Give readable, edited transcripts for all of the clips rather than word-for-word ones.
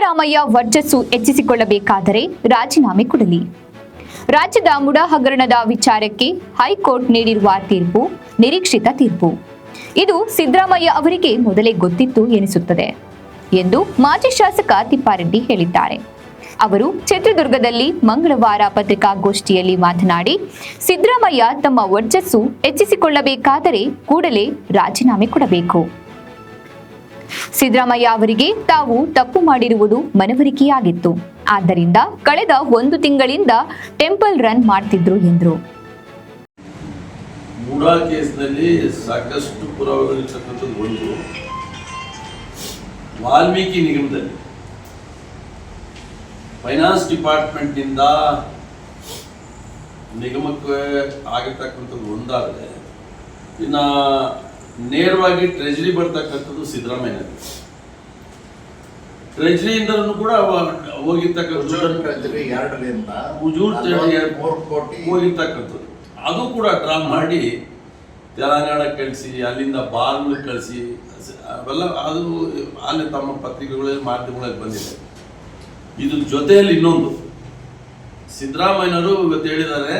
ಸಿದ್ದರಾಮಯ್ಯ ವರ್ಚಸ್ಸು ಹೆಚ್ಚಿಸಿಕೊಳ್ಳಬೇಕಾದರೆ ರಾಜೀನಾಮೆ ಕೊಡಲಿ. ರಾಜ್ಯದ ಮುಡಾ ಹಗರಣದ ವಿಚಾರಕ್ಕೆ ಹೈಕೋರ್ಟ್ ನೀಡಿರುವ ತೀರ್ಪು ನಿರೀಕ್ಷಿತ ತೀರ್ಪು. ಇದು ಸಿದ್ದರಾಮಯ್ಯ ಅವರಿಗೆ ಮೊದಲೇ ಗೊತ್ತಿತ್ತು ಎನಿಸುತ್ತದೆ ಎಂದು ಮಾಜಿ ಶಾಸಕ ತಿಪ್ಪಾರೆಡ್ಡಿ ಹೇಳಿದ್ದಾರೆ. ಅವರು ಚಿತ್ರದುರ್ಗದಲ್ಲಿ ಮಂಗಳವಾರ ಪತ್ರಿಕಾಗೋಷ್ಠಿಯಲ್ಲಿ ಮಾತನಾಡಿ, ಸಿದ್ದರಾಮಯ್ಯ ತಮ್ಮ ವರ್ಚಸ್ಸು ಹೆಚ್ಚಿಸಿಕೊಳ್ಳಬೇಕಾದರೆ ಕೂಡಲೇ ರಾಜೀನಾಮೆ ಕೊಡಬೇಕು. ಸಿದ್ದರಾಮಯ್ಯ ಅವರಿಗೆ ತಾವು ತಪ್ಪು ಮಾಡಿರುವುದು ಮನವರಿಕೆಯಾಗಿತ್ತು. ಆದ್ದರಿಂದ ಕಳೆದ 1 ತಿಂಗಳಿಂದ ಟೆಂಪಲ್ ರನ್ ಮಾಡ್ತಿದ್ರು ಎಂದರು. ಮುಡಾ ಕೇಸ್ನಲ್ಲಿ ಸಾಕಷ್ಟು ಪುರಾವೆಗಳಿರ್ತಕ್ಕಂಥದ್ದು ಒಂದು ವಾಲ್ಮೀಕಿ ನಿಗಮದಲ್ಲಿ ಫೈನಾನ್ಸ್ ಡಿಪಾರ್ಟ್ಮೆಂಟ್ನಿಂದ ನಿಗಮಕ್ಕೆ ಆಗಿರ್ತಕ್ಕಂಥದ್ದು ಒಂದಾದರೆ ಇನ್ನು ನೇರವಾಗಿ ಟ್ರೆಜರಿ ಬರ್ತಕ್ಕಂಥದ್ದು ಸಿದ್ದರಾಮಯ್ಯ. ಟ್ರೆಜರಿಯಿಂದಲೂ ಕೂಡ ಹೋಗಿರ್ತಕ್ಕಂಥದ್ದು ಅದು ಕೂಡ ಡ್ರಾ ಮಾಡಿ ತೆಲಂಗಾಣಕ್ಕೆ ಕಳಿಸಿ ಅಲ್ಲಿಂದ ಬಾರ್ಗಳಿಗೆ ಕಳಿಸಿ ಅವೆಲ್ಲ ಅದು ಅಲ್ಲಿ ತಮ್ಮ ಪತ್ರಿಕೆಗಳಲ್ಲಿ ಮಾಧ್ಯಮಗಳಲ್ಲಿ ಬಂದಿದೆ. ಇದ್ರ ಜೊತೆಯಲ್ಲಿ ಇನ್ನೊಂದು ಸಿದ್ದರಾಮಯ್ಯನವರು ಇವತ್ತು ಹೇಳಿದ್ದಾರೆ,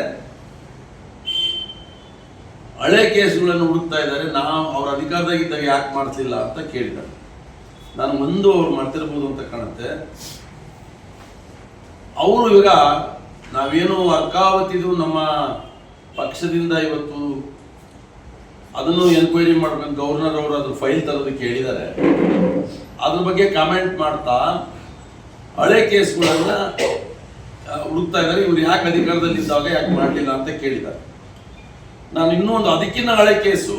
ಹಳೆ ಕೇಸುಗಳನ್ನು ಹುಡುಕ್ತಾ ಇದ್ದಾರೆ, ನಾವು ಅವ್ರ ಅಧಿಕಾರದಾಗಿದ್ದಾಗ ಯಾಕೆ ಮಾಡ್ತಿಲ್ಲ ಅಂತ ಕೇಳಿದ್ದಾರೆ. ನಾನು ಅವ್ರು ಮಾಡ್ತಿರ್ಬೋದು ಅಂತ ಕಾಣುತ್ತೆ. ಅವರು ಇವಾಗ ನಾವೇನು ಅರ್ಕಾವತಿದು ನಮ್ಮ ಪಕ್ಷದಿಂದ ಇವತ್ತು ಅದನ್ನು ಎನ್ಕ್ವೈರಿ ಮಾಡ್ಬೇಕು, ಗವರ್ನರ್ ಅವರು ಅದ್ರ ಫೈಲ್ ತರೋದಕ್ಕೆ ಹೇಳಿದ್ದಾರೆ. ಅದ್ರ ಬಗ್ಗೆ ಕಾಮೆಂಟ್ ಮಾಡ್ತಾ ಹಳೆ ಕೇಸ್ಗಳನ್ನ ಹುಡುಕ್ತಾ ಇದ್ದಾರೆ, ಇವ್ರು ಯಾಕೆ ಅಧಿಕಾರದಲ್ಲಿದ್ದಾಗ ಯಾಕೆ ಮಾಡಲಿಲ್ಲ ಅಂತ ಕೇಳಿದ್ದಾರೆ. ನಾನು ಇನ್ನೂ ಒಂದು ಅದಕ್ಕಿಂತ ಹಳೆ ಕೇಸು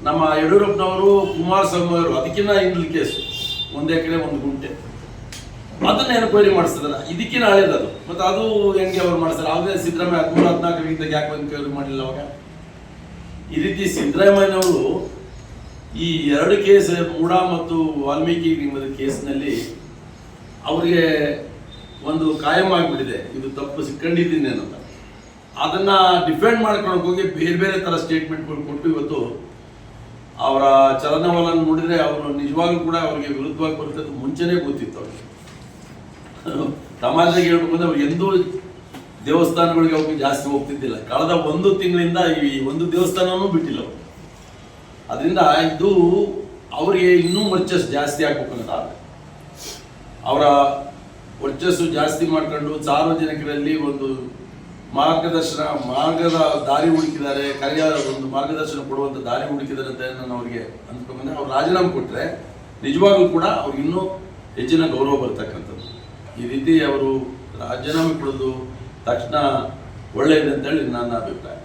ನಮ್ಮ ಯಡಿಯೂರಪ್ಪನವರು ಕುಮಾರಸ್ವಾಮಿ ಅವರು ಅದಕ್ಕಿಂತ ಹಿಂದಿನ ಕೇಸು 1 ಎಕರೆ 1 ಗುಂಟೆ ಅದನ್ನ ಎನ್ಕ್ವೈರಿ ಮಾಡಿಸ್ತಾರೆ. ಇದಕ್ಕಿಂತ ಹಳೇದದು. ಮತ್ತು ಅದು ಹೆಂಗೆ ಅವ್ರು ಮಾಡಿಸ್ತಾರೆ? ಅದೇ ಸಿದ್ದರಾಮಯ್ಯ 13-14 ಯಾಕೆ ಎನ್ಕ್ವೈರಿ ಮಾಡಲಿಲ್ಲ ಅವಾಗ? ಈ ರೀತಿ ಸಿದ್ದರಾಮಯ್ಯನವರು ಈ 2 ಕೇಸ್ ಮುಡಾ ಮತ್ತು ವಾಲ್ಮೀಕಿ ಕೇಸ್ನಲ್ಲಿ ಅವರಿಗೆ ಒಂದು ಕಾಯಂ ಆಗಿಬಿಟ್ಟಿದೆ, ಇದು ತಪ್ಪು ಸಿಕ್ಕೊಂಡಿದ್ದೀನಿ ಅಂತ. ಅದನ್ನ ಡಿಫೆಂಡ್ ಮಾಡ್ಕೊಳಕ್ಕೆ ಹೋಗಿ ಬೇರೆ ಬೇರೆ ಥರ ಸ್ಟೇಟ್ಮೆಂಟ್ಗಳು ಕೊಟ್ಟು ಇವತ್ತು ಅವರ ಚಲನವಲನ ನೋಡಿದರೆ ಅವರು ನಿಜವಾಗ್ಲೂ ಕೂಡ ಅವರಿಗೆ ವಿರುದ್ಧವಾಗಿ ಬರ್ತದ್ದು ಮುಂಚೆನೇ ಗೊತ್ತಿತ್ತು. ಅವ್ರಿಗೆ ತಮಾಷೆಗೆ ಹೇಳ್ಬೇಕಂದ್ರೆ ಅವ್ರು ಎಂದೂ ದೇವಸ್ಥಾನಗಳಿಗೆ ಅವ್ರಿಗೆ ಜಾಸ್ತಿ ಹೋಗ್ತಿದ್ದಿಲ್ಲ. ಕಳೆದ 1 ತಿಂಗಳಿಂದ ಈ ಒಂದು ದೇವಸ್ಥಾನನೂ ಬಿಟ್ಟಿಲ್ಲ ಅವರು. ಅದರಿಂದ ಇದು ಅವರಿಗೆ ಇನ್ನೂ ವರ್ಚಸ್ಸು ಜಾಸ್ತಿ ಆಗ್ಬೇಕಂತ ಅವರ ವರ್ಚಸ್ಸು ಜಾಸ್ತಿ ಮಾಡ್ಕೊಂಡು ಸಾರ್ವಜನಿಕರಲ್ಲಿ ಒಂದು ಮಾರ್ಗದ ದಾರಿ ಹುಡುಕಿದ್ದಾರೆ, ಕರೆಯಾದ ಒಂದು ಮಾರ್ಗದರ್ಶನ ಕೊಡುವಂಥ ದಾರಿ ಹುಡುಕಿದ್ದಾರೆ ಅಂತ ನಾನು ಅವರಿಗೆ ಅಂದ್ಕೊಂಡ್ಬಂದ್ರೆ ಅವ್ರು ರಾಜೀನಾಮೆ ಕೊಟ್ಟರೆ ನಿಜವಾಗ್ಲೂ ಕೂಡ ಅವ್ರಿಗೆ ಇನ್ನೂ ಹೆಚ್ಚಿನ ಗೌರವ ಬರ್ತಕ್ಕಂಥದ್ದು. ಈ ರೀತಿ ಅವರು ರಾಜೀನಾಮೆ ಕೊಡೋದು ತಕ್ಷಣ ಒಳ್ಳೆಯದು ಅಂತೇಳಿ ನನ್ನ ಅಭಿಪ್ರಾಯ.